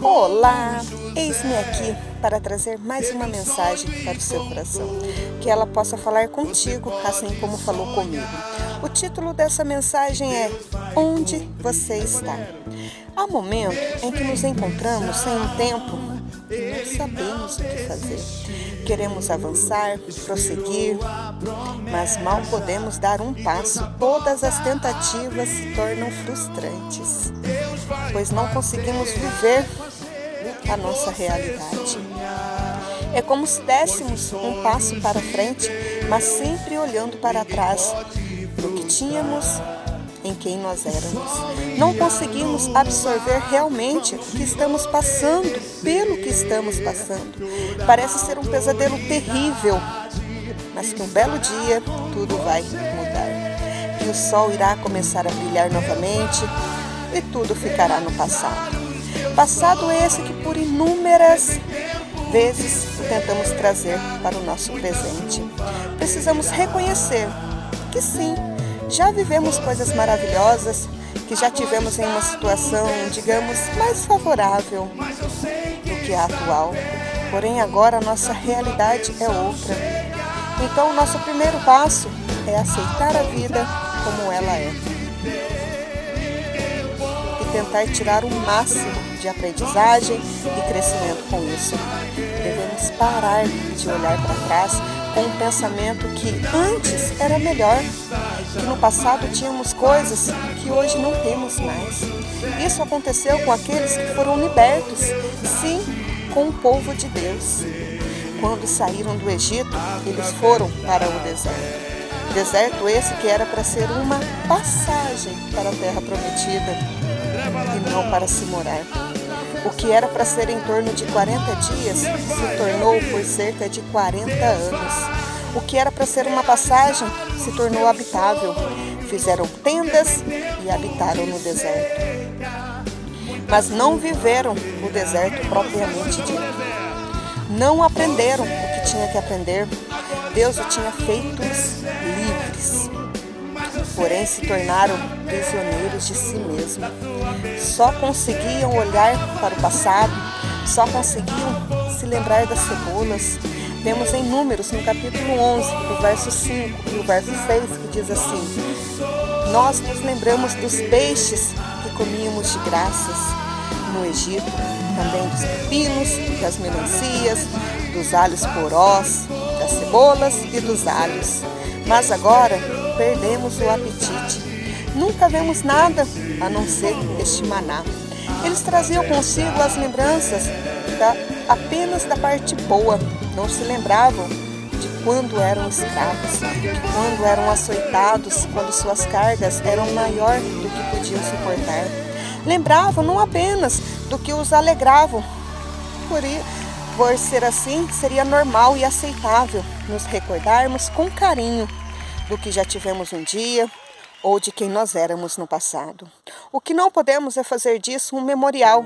Olá! Eis-me aqui para trazer mais uma mensagem para o seu coração, que ela possa falar contigo, assim como falou comigo. O título dessa mensagem é Onde Você Está? Há momentos em que nos encontramos sem um tempo e não sabemos o que fazer. Queremos avançar, prosseguir, mas mal podemos dar um passo. Todas as tentativas se tornam frustrantes, pois não conseguimos viver a nossa realidade. É como se dessemos um passo para frente, mas sempre olhando para trás do que tínhamos, em quem nós éramos. Não conseguimos absorver realmente o que estamos passando, pelo que estamos passando. Parece ser um pesadelo terrível, mas que um belo dia tudo vai mudar. E o sol irá começar a brilhar novamente e tudo ficará no passado. Passado esse que por inúmeras vezes tentamos trazer para o nosso presente. Precisamos reconhecer que sim, já vivemos coisas maravilhosas, que já tivemos em uma situação, digamos, mais favorável do que a atual. Porém, agora a nossa realidade é outra. Então, o nosso primeiro passo é aceitar a vida como ela é. E tentar tirar o máximo de aprendizagem e crescimento com isso. Devemos parar de olhar para trás com um pensamento que antes era melhor, que no passado tínhamos coisas que hoje não temos mais. Isso aconteceu com aqueles que foram libertos, sim, com o povo de Deus. Quando saíram do Egito, eles foram para o deserto. Deserto esse que era para ser uma passagem para a terra prometida e não para se morar. O que era para ser em torno de 40 dias se tornou por cerca de 40 anos. O que era para ser uma passagem se tornou habitável. Fizeram tendas e habitaram no deserto. Mas não viveram o deserto propriamente dito. Não aprenderam o que tinha que aprender. Deus o tinha feitos livres. Porém, se tornaram prisioneiros de si mesmos. Só conseguiam olhar para o passado, só conseguiam se lembrar das cebolas. Vemos em Números, no capítulo 11, o verso 5 e o verso 6, que diz assim: Nós nos lembramos dos peixes que comíamos de graças no Egito, também dos pepinos, das melancias, dos alhos porós, das cebolas e dos alhos. Mas agora perdemos o apetite. Nunca vemos nada a não ser este maná. Eles traziam consigo as lembranças apenas da parte boa. Não se lembravam de quando eram escravos, de quando eram açoitados, quando suas cargas eram maior do que podiam suportar. Lembravam não apenas do que os alegravam. Por ser assim, seria normal e aceitável nos recordarmos com carinho do que já tivemos um dia ou de quem nós éramos no passado. O que não podemos é fazer disso um memorial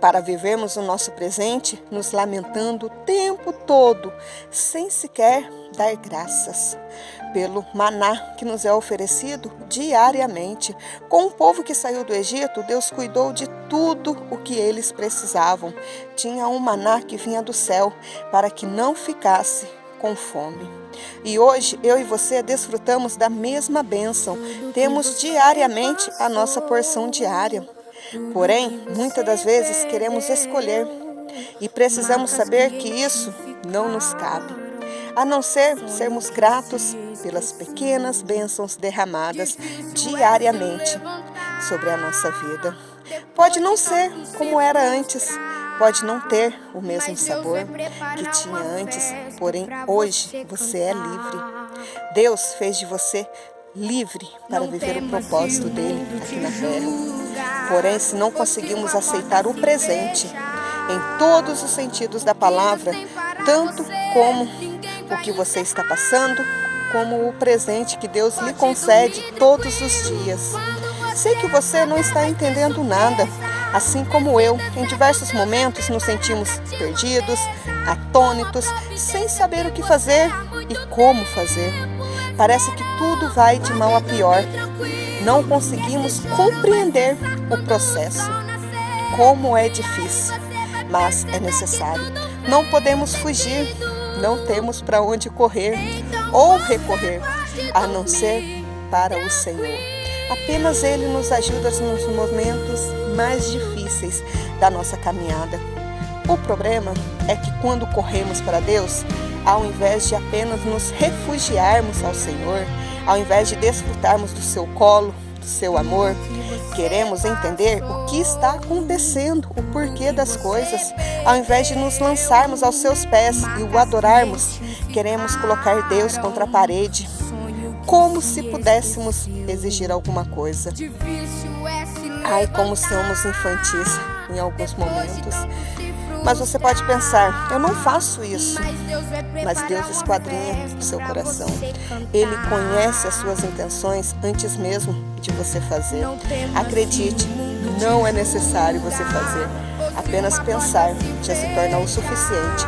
para vivermos o nosso presente nos lamentando o tempo todo, sem sequer dar graças pelo maná que nos é oferecido diariamente. Com o povo que saiu do Egito, Deus cuidou de tudo o que eles precisavam. Tinha um maná que vinha do céu para que não ficasse com fome. E hoje eu e você desfrutamos da mesma bênção. Temos diariamente a nossa porção diária. Porém, muitas das vezes queremos escolher e precisamos saber que isso não nos cabe, a não ser sermos gratos pelas pequenas bênçãos derramadas diariamente sobre a nossa vida. Pode não ser como era antes, pode não ter o mesmo sabor que tinha antes, porém hoje você é livre. Deus fez de você livre para viver o propósito dele aqui na terra. Porém, se não conseguimos aceitar o presente em todos os sentidos da palavra, tanto como o que você está passando, como o presente que Deus lhe concede todos os dias. Sei que você não está entendendo nada, assim como eu. Em diversos momentos nos sentimos perdidos, atônitos, sem saber o que fazer e como fazer. Parece que tudo vai de mal a pior. Não conseguimos compreender o processo. como é difícil, mas é necessário. Não podemos fugir, não temos para onde correr ou recorrer, a não ser para o Senhor. Apenas Ele nos ajuda nos momentos mais difíceis da nossa caminhada. O problema é que quando corremos para Deus, ao invés de apenas nos refugiarmos ao Senhor, ao invés de desfrutarmos do seu colo, do seu amor, queremos entender o que está acontecendo, o porquê das coisas. Ao invés de nos lançarmos aos seus pés e o adorarmos, queremos colocar Deus contra a parede, como se pudéssemos exigir alguma coisa. Ai, como somos infantis em alguns momentos. Mas você pode pensar, eu não faço isso. Mas Deus esquadrinha o seu coração. Ele conhece as suas intenções antes mesmo de você fazer. Acredite, não é necessário você fazer. Apenas pensar já se torna o suficiente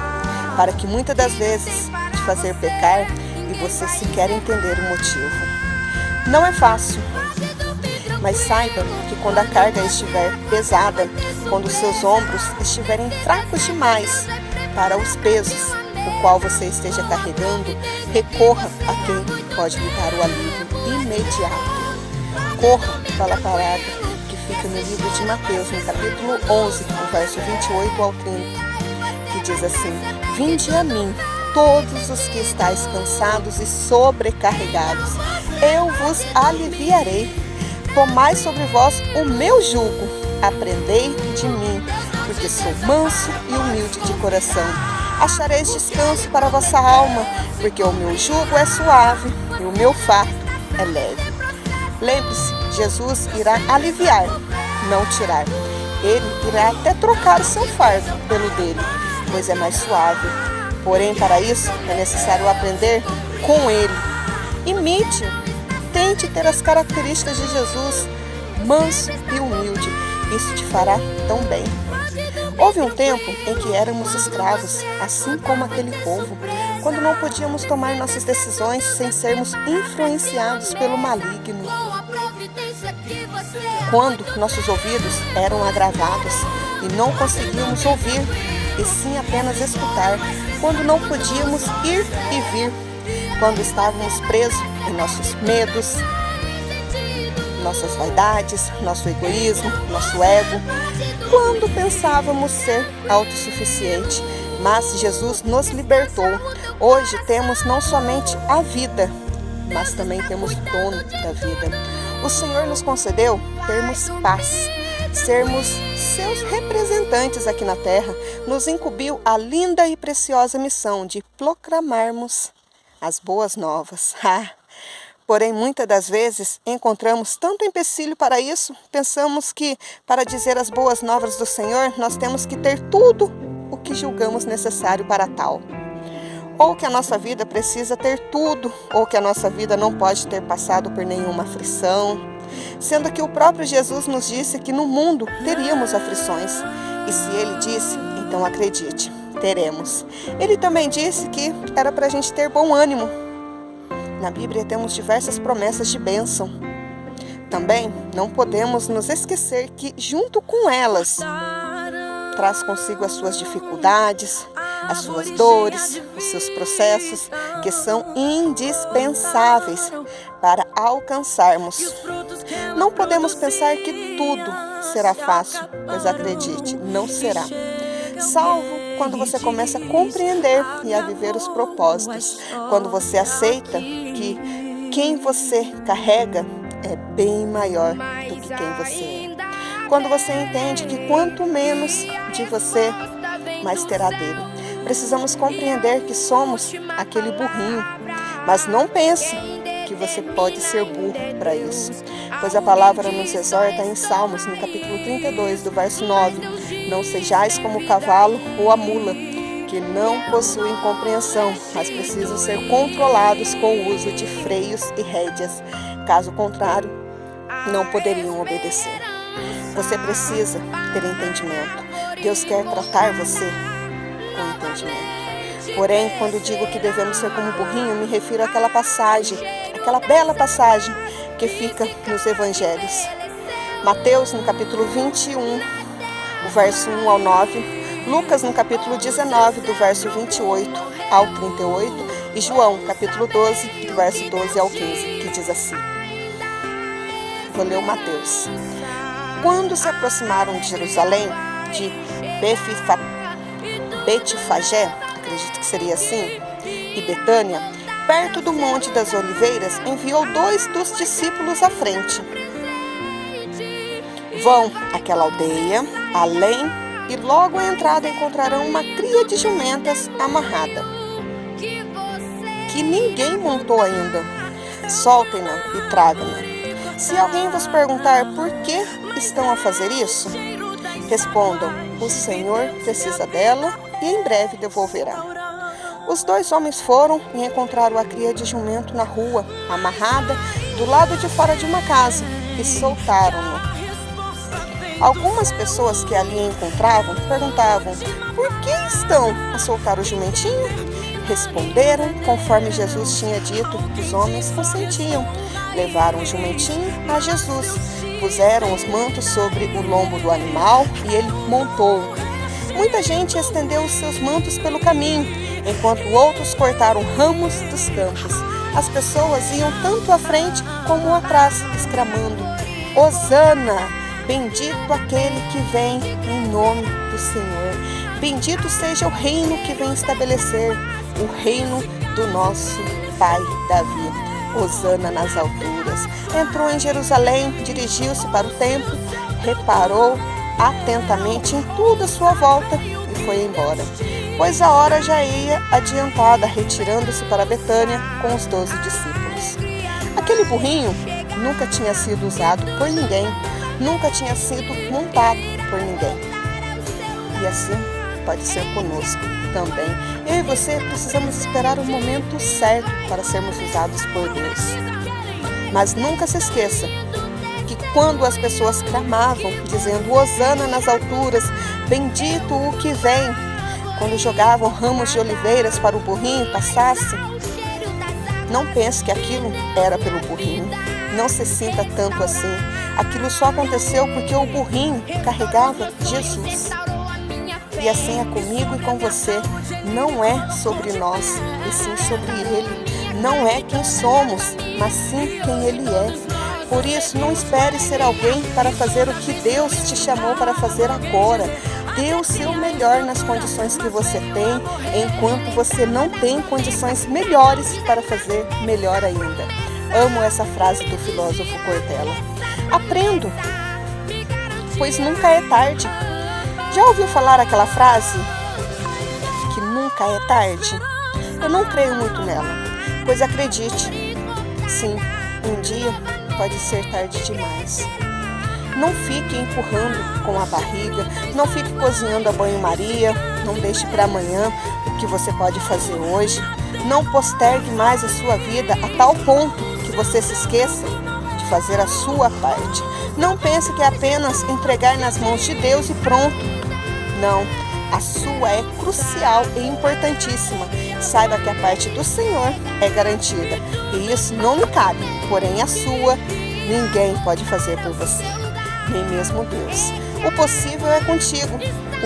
para que muitas das vezes te fazer pecar e você sequer entender o motivo. Não é fácil, mas saiba que quando a carga estiver pesada, quando os seus ombros estiverem fracos demais para os pesos o qual você esteja carregando, recorra a quem pode lhe dar o alívio imediato. Corra para a palavra que fica no livro de Mateus, no capítulo 11, no verso 28 ao 30, que diz assim: Vinde a mim, todos os que estáis cansados e sobrecarregados, eu vos aliviarei. Tomai sobre vós o meu jugo, aprendei de mim, porque sou manso e humilde de coração. Achareis descanso para a vossa alma, porque o meu jugo é suave e o meu fardo é leve. Lembre-se, Jesus irá aliviar, não tirar. Ele irá até trocar o seu fardo pelo dele, pois é mais suave. Porém, para isso, é necessário aprender com ele. Imite-o. Tente ter as características de Jesus, manso e humilde. Isso te fará tão bem. Houve um tempo em que éramos escravos, assim como aquele povo, quando não podíamos tomar nossas decisões sem sermos influenciados pelo maligno. Quando nossos ouvidos eram agravados e não conseguíamos ouvir, e sim apenas escutar, quando não podíamos ir e vir, quando estávamos presos em nossos medos, nossas vaidades, nosso egoísmo, nosso ego, quando pensávamos ser autossuficiente, mas Jesus nos libertou. Hoje temos não somente a vida, mas também temos o dono da vida. O Senhor nos concedeu termos paz, sermos seus representantes aqui na terra, nos incumbiu a linda e preciosa missão de proclamarmos as boas novas. Porém, muitas das vezes, encontramos tanto empecilho para isso, pensamos que, para dizer as boas novas do Senhor, nós temos que ter tudo o que julgamos necessário para tal. Ou que a nossa vida precisa ter tudo, ou que a nossa vida não pode ter passado por nenhuma aflição, sendo que o próprio Jesus nos disse que no mundo teríamos aflições. E se Ele disse, então acredite, teremos. Ele também disse que era para a gente ter bom ânimo. Na Bíblia temos diversas promessas de bênção. Também não podemos nos esquecer que, junto com elas, traz consigo as suas dificuldades, as suas dores, os seus processos, que são indispensáveis para alcançarmos. Não podemos pensar que tudo será fácil, pois acredite, não será. Salvo quando você começa a compreender e a viver os propósitos, quando você aceita que quem você carrega é bem maior do que quem você é. Quando você entende que quanto menos de você, mais terá dele. Precisamos compreender que somos aquele burrinho, mas não pense que você pode ser burro para isso, pois a palavra nos exorta em Salmos, no capítulo 32, do verso 9, não sejais como o cavalo ou a mula, que não possuem compreensão, mas precisam ser controlados com o uso de freios e rédeas, caso contrário, não poderiam obedecer. Você precisa ter entendimento. Deus quer tratar você com entendimento. Porém, quando digo que devemos ser como burrinho, me refiro àquela passagem, aquela bela passagem que fica nos evangelhos. Mateus, no capítulo 21, o verso 1 ao 9, Lucas no capítulo 19, do verso 28 ao 38, e João, capítulo 12, do verso 12 ao 15, que diz assim. Vou ler o Mateus. Quando se aproximaram de Jerusalém, de Betfagé, acredito que seria assim, e Betânia, perto do Monte das Oliveiras, enviou 2 dos discípulos à frente. Vão àquela aldeia, além, e logo à entrada encontrarão uma cria de jumentas amarrada, que ninguém montou ainda. Soltem-na e tragam-na. Se alguém vos perguntar por que estão a fazer isso, respondam: o Senhor precisa dela e em breve devolverá. Os 2 homens foram e encontraram a cria de jumento na rua, amarrada do lado de fora de uma casa, e soltaram-no. Algumas pessoas que ali encontravam perguntavam: por que estão a soltar o jumentinho? Responderam conforme Jesus tinha dito. Os homens consentiam. Levaram o jumentinho a Jesus, puseram os mantos sobre o lombo do animal e ele montou. Muita gente estendeu os seus mantos pelo caminho, enquanto outros cortaram ramos dos campos. As pessoas iam tanto à frente como atrás, exclamando: Hosana! Bendito aquele que vem em nome do Senhor. Bendito seja o reino que vem estabelecer, o reino do nosso pai Davi. Hosana nas alturas. Entrou em Jerusalém, dirigiu-se para o templo, reparou atentamente em tudo à sua volta e foi embora, pois a hora já ia adiantada, retirando-se para Betânia com os 12 discípulos. Aquele burrinho nunca tinha sido usado por ninguém, nunca tinha sido montado por ninguém. E assim pode ser conosco também. Eu e você precisamos esperar o momento certo para sermos usados por Deus. Mas nunca se esqueça que quando as pessoas clamavam, dizendo Hosana nas alturas, bendito o que vem, quando jogavam ramos de oliveiras para o burrinho passasse, não pense que aquilo era pelo burrinho. Não se sinta tanto assim. Aquilo só aconteceu porque o burrinho carregava Jesus. E assim é comigo e com você. Não é sobre nós, e sim sobre Ele. Não é quem somos, mas sim quem Ele é. Por isso, não espere ser alguém para fazer o que Deus te chamou para fazer agora. Dê o seu melhor nas condições que você tem, enquanto você não tem condições melhores para fazer melhor ainda. Amo essa frase do filósofo Cortella. Aprendo, pois nunca é tarde. Já ouviu falar aquela frase? Que nunca é tarde? Eu não creio muito nela, pois acredite, sim, um dia pode ser tarde demais. Não fique empurrando com a barriga, não fique cozinhando a banho-maria, não deixe para amanhã o que você pode fazer hoje. Não postergue mais a sua vida a tal ponto que você se esqueça de fazer a sua parte. Não pense que é apenas entregar nas mãos de Deus e pronto. Não, a sua é crucial e importantíssima. Saiba que a parte do Senhor é garantida e isso não lhe cabe, porém a sua ninguém pode fazer por você, nem mesmo Deus. O possível é contigo,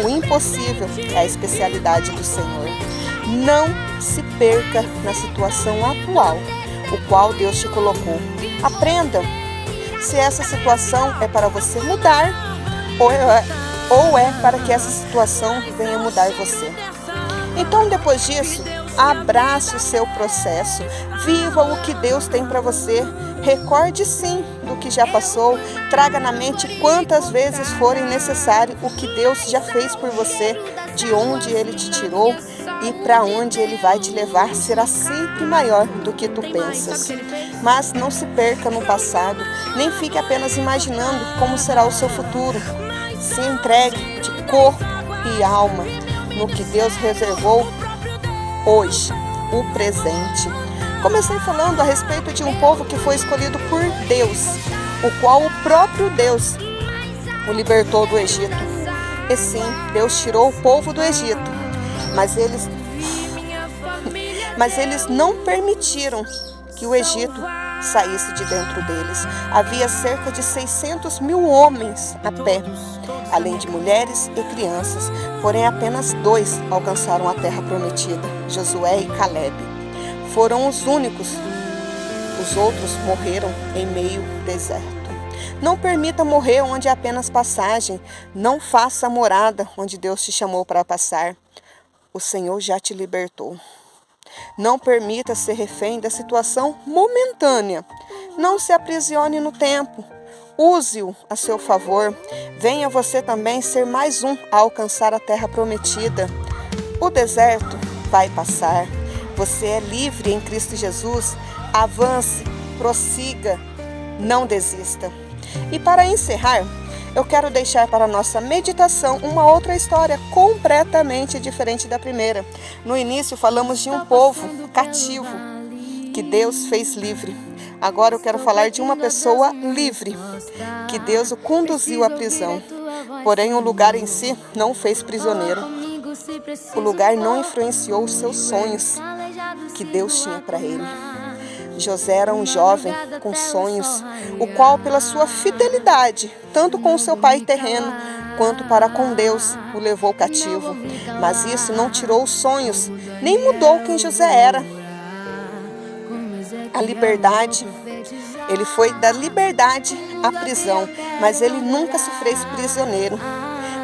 o impossível é a especialidade do Senhor. Não se perca na situação atual, o qual Deus te colocou. Aprenda se essa situação é para você mudar ou é para que essa situação venha mudar você. Então, depois disso, abrace o seu processo, viva o que Deus tem para você, recorde sim do que já passou, traga na mente quantas vezes forem necessário o que Deus já fez por você, de onde Ele te tirou e para onde Ele vai te levar será sempre maior do que tu pensas. Mas não se perca no passado, nem fique apenas imaginando como será o seu futuro. Se entregue de corpo e alma no que Deus reservou hoje, o presente. Comecei falando a respeito de um povo que foi escolhido por Deus, o qual o próprio Deus o libertou do Egito. E sim, Deus tirou o povo do Egito, mas eles não permitiram que o Egito saísse de dentro deles. Havia cerca de 600 mil homens a pé. além de mulheres e crianças. Porém, apenas 2 alcançaram a terra prometida, Josué e Caleb. Foram os únicos. Os outros morreram em meio deserto. Não permita morrer onde é apenas passagem. Não faça morada onde Deus te chamou para passar. O Senhor já te libertou. Não permita ser refém da situação momentânea. Não se aprisione no tempo. Use-o a seu favor. Venha você também ser mais um a alcançar a terra prometida. O deserto vai passar. Você é livre em Cristo Jesus. Avance, prossiga, não desista. E para encerrar, eu quero deixar para a nossa meditação uma outra história completamente diferente da primeira. No início falamos de um povo cativo que Deus fez livre. Agora eu quero falar de uma pessoa livre, que Deus o conduziu à prisão. Porém, o lugar em si não o fez prisioneiro. O lugar não influenciou os seus sonhos que Deus tinha para ele. José era um jovem com sonhos, o qual, pela sua fidelidade, tanto com o seu pai terreno, quanto para com Deus, o levou cativo. Mas isso não tirou os sonhos, nem mudou quem José era. A liberdade, ele foi da liberdade à prisão, mas ele nunca se fez prisioneiro,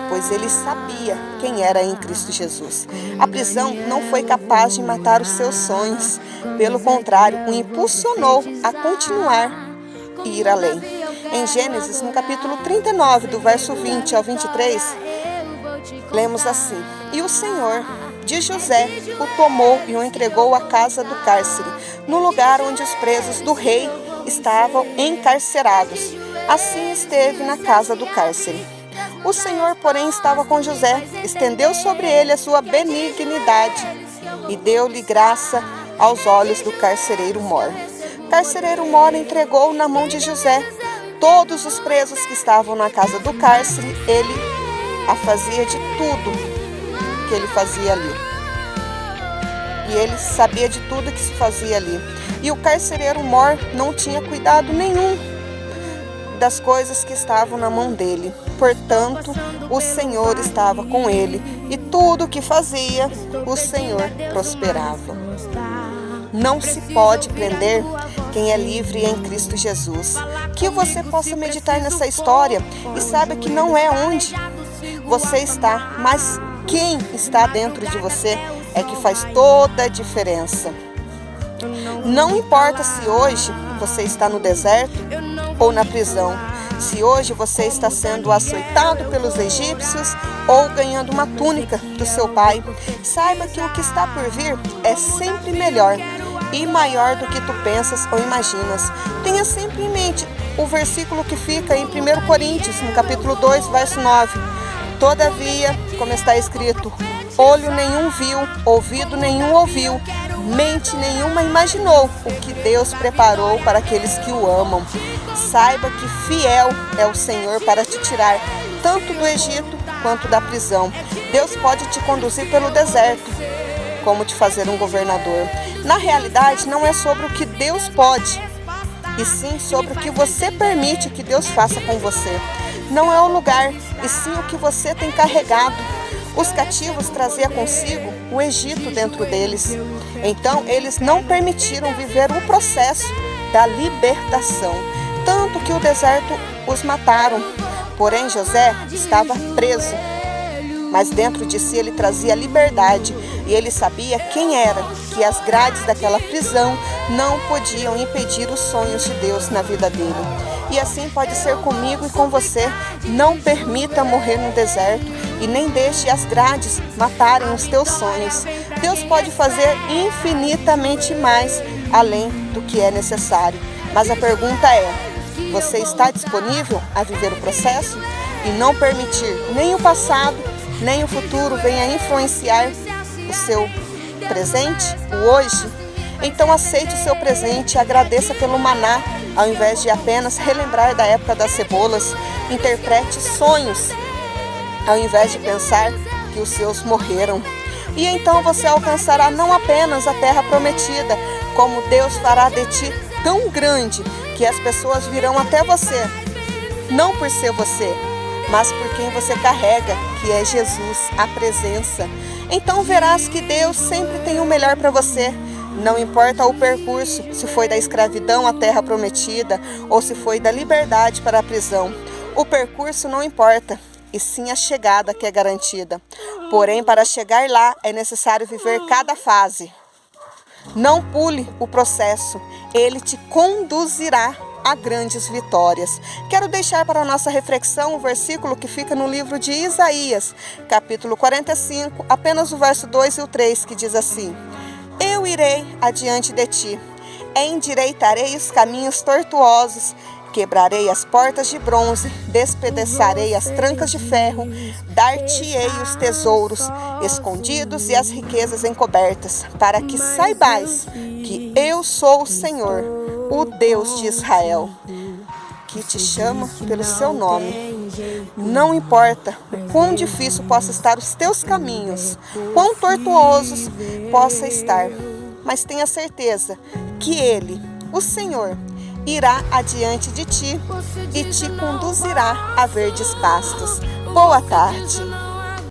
pois ele sabia quem era em Cristo Jesus. A prisão não foi capaz de matar os seus sonhos, pelo contrário, o impulsionou a continuar e ir além. Em Gênesis, no capítulo 39, do verso 20 ao 23, lemos assim: E o Senhor de José o tomou e o entregou à casa do cárcere, no lugar onde os presos do rei estavam encarcerados. Assim esteve na casa do cárcere. O Senhor, porém, estava com José, estendeu sobre ele a sua benignidade e deu-lhe graça aos olhos do carcereiro mor. O carcereiro mor entregou na mão de José todos os presos que estavam na casa do cárcere. Ele a fazia de tudo que ele fazia ali. E ele sabia de tudo que se fazia ali. E o carcereiro mor não tinha cuidado nenhum das coisas que estavam na mão dele. Portanto, o Senhor estava com ele, e tudo o que fazia, o Senhor prosperava. Não se pode prender quem é livre em Cristo Jesus. Que você possa meditar nessa história e saiba que não é onde você está, mas quem está dentro de você é que faz toda a diferença. Não importa se hoje você está no deserto ou na prisão, se hoje você está sendo açoitado pelos egípcios ou ganhando uma túnica do seu pai, saiba que o que está por vir é sempre melhor e maior do que tu pensas ou imaginas. Tenha sempre em mente o versículo que fica em 1 Coríntios, no capítulo 2, verso 9. Todavia, como está escrito, olho nenhum viu, ouvido nenhum ouviu, mente nenhuma imaginou o que Deus preparou para aqueles que o amam. Saiba que fiel é o Senhor para te tirar tanto do Egito quanto da prisão. Deus pode te conduzir pelo deserto, como te fazer um governador. Na realidade, não é sobre o que Deus pode, e sim sobre o que você permite que Deus faça com você. Não é o lugar, e sim o que você tem carregado. Os cativos traziam consigo o Egito dentro deles. Então, eles não permitiram viver o processo da libertação, tanto que o deserto os mataram. Porém, José estava preso, mas dentro de si ele trazia liberdade, e ele sabia quem era, que as grades daquela prisão não podiam impedir os sonhos de Deus na vida dele. E assim pode ser comigo e com você. Não permita morrer no deserto e nem deixe as grades matarem os teus sonhos. Deus pode fazer infinitamente mais além do que é necessário. Mas a pergunta é: você está disponível a viver o processo e não permitir nem o passado, nem o futuro venha influenciar o seu presente, o hoje? Então aceite o seu presente e agradeça pelo maná, ao invés de apenas relembrar da época das cebolas. Interprete sonhos, ao invés de pensar que os seus morreram. E então você alcançará não apenas a terra prometida, como Deus fará de ti tão grande que as pessoas virão até você, não por ser você, mas por quem você carrega, que é Jesus, a presença. Então verás que Deus sempre tem o melhor para você. Não importa o percurso, se foi da escravidão à terra prometida ou se foi da liberdade para a prisão. O percurso não importa, e sim a chegada que é garantida. Porém, para chegar lá é necessário viver cada fase. Não pule o processo, ele te conduzirá a grandes vitórias. Quero deixar para a nossa reflexão o versículo que fica no livro de Isaías, capítulo 45, apenas o verso 2 e o 3, que diz assim: Eu irei adiante de ti, endireitarei os caminhos tortuosos, quebrarei as portas de bronze, despedaçarei as trancas de ferro, dar-te-ei os tesouros escondidos e as riquezas encobertas, para que saibais que eu sou o Senhor, o Deus de Israel, que te chama pelo seu nome. Não importa o quão difícil possa estar os teus caminhos, quão tortuosos possa estar, mas tenha certeza que Ele, o Senhor, irá adiante de ti e te conduzirá a verdes pastos. Boa tarde.